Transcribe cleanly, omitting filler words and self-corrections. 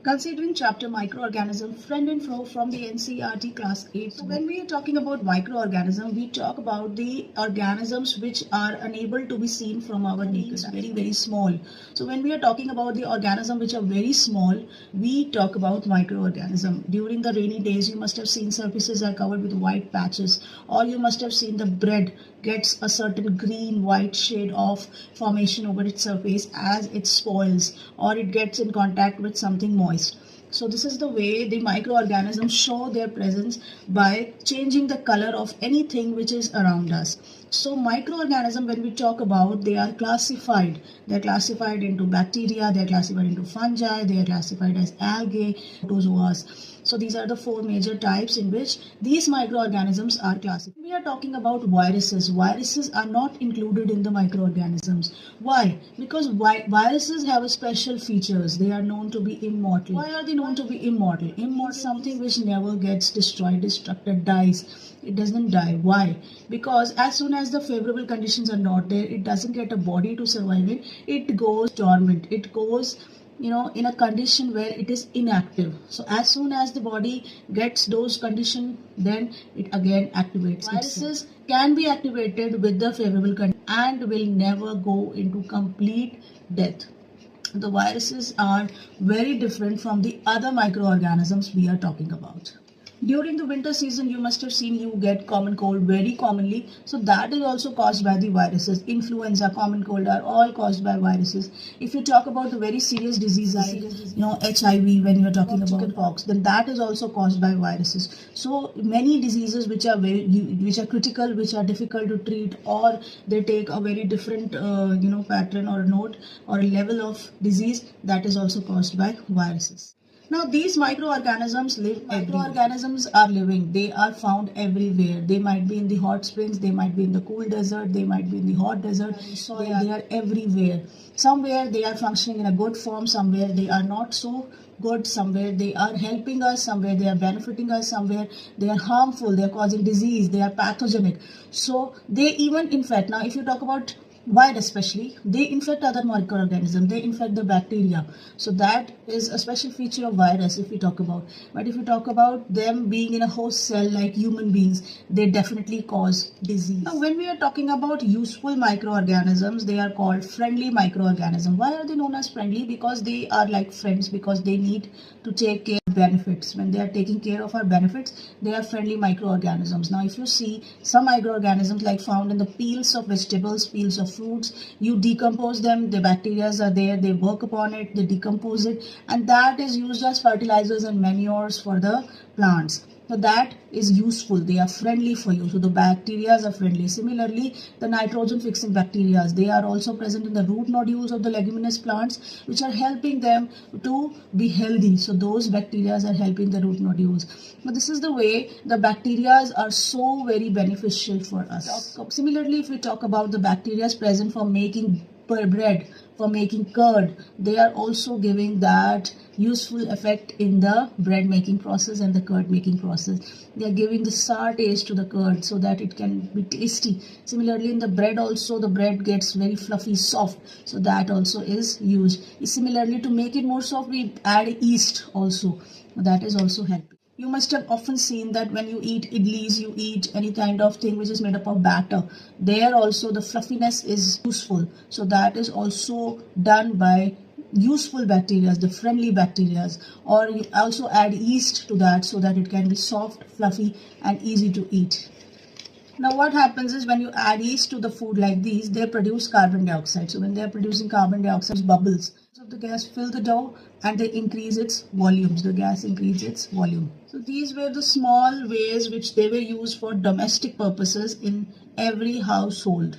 Considering chapter microorganism, friend and foe from the NCERT class 8. So when we are talking about microorganism, we talk about the organisms which are unable to be seen from our naked eye, very small. So when we are talking about the organism which are very small, we talk about microorganism. During the rainy days, you must have seen surfaces are covered with white patches, or you must have seen the bread gets a certain green white shade of formation over its surface as it spoils or it gets in contact with something moist. So this is the way the microorganisms show their presence, by changing the color of anything which is around us. So microorganisms, when we talk about, they are classified. They are classified into bacteria, they are classified into fungi, they are classified as algae, protozoas. So these are the four major types in which these microorganisms are classified. We are talking about viruses. Viruses are not included in the microorganisms. Why? Because viruses have a special features. They are known to be immortal. Why are they known to be immortal? Immortal is something which never gets destroyed, destructed, dies. It doesn't die. Why? Because as soon as the favorable conditions are not there, it doesn't get a body to survive in. It goes dormant. It goes in a condition where it is inactive. So as soon as the body gets those conditions, then it again activates. Viruses can be activated with the favorable condition and will never go into complete death. The viruses are very different from the other microorganisms we are talking about. During the winter season, you must have seen you get common cold very commonly. So that is also caused by the viruses. Influenza, common cold are all caused by viruses. If you talk about the very serious diseases, HIV, when you are talking about chickenpox, then that is also caused by viruses. So many diseases which are critical, which are difficult to treat, or they take a very different pattern or note or level of disease, that is also caused by viruses. Now these microorganisms live. Microorganisms are living. They are found everywhere. They might be in the hot springs, they might be in the cool desert, they might be in the hot desert. They are everywhere. Somewhere they are functioning in a good form, somewhere they are not so good, somewhere they are helping us, somewhere they are benefiting us, somewhere they are harmful, they are causing disease, they are pathogenic. So they even infect. Now if you talk about virus especially, they infect other microorganisms, they infect the bacteria. So that is a special feature of virus if we talk about. But if we talk about them being in a host cell like human beings, they definitely cause disease. Now when we are talking about useful microorganisms, they are called friendly microorganisms. Why are they known as friendly? Because they are like friends, because they need to take care of benefits. When they are taking care of our benefits, they are friendly microorganisms. Now if you see some microorganisms like found in the peels of vegetables, peels of fruits, you decompose them, the bacteria are there, they work upon it, they decompose it, and that is used as fertilizers and manures for the plants. So that is useful. They are friendly for you. So the bacteria are friendly. Similarly, the nitrogen fixing bacteria, they are also present in the root nodules of the leguminous plants, which are helping them to be healthy. So those bacteria are helping the root nodules. But this is the way the bacteria are so very beneficial for us. Similarly, if we talk about the bacteria present for making bread, for making curd, they are also giving that useful effect in the bread making process and the curd making process. They are giving the sour taste to the curd so that it can be tasty. Similarly, in the bread also, the bread gets very fluffy, soft. So that also is used. Similarly, to make it more soft, we add yeast also. That is also helping. You must have often seen that when you eat idlis, you eat any kind of thing which is made up of batter. There also the fluffiness is useful. So that is also done by useful bacteria, the friendly bacteria. Or you also add yeast to that so that it can be soft, fluffy and easy to eat. Now what happens is when you add yeast to the food like these, they produce carbon dioxide. So when they are producing carbon dioxide, bubbles. So the gas fill the dough and they increase its volumes. The gas increases its volume. So these were the small ways which they were used for domestic purposes in every household.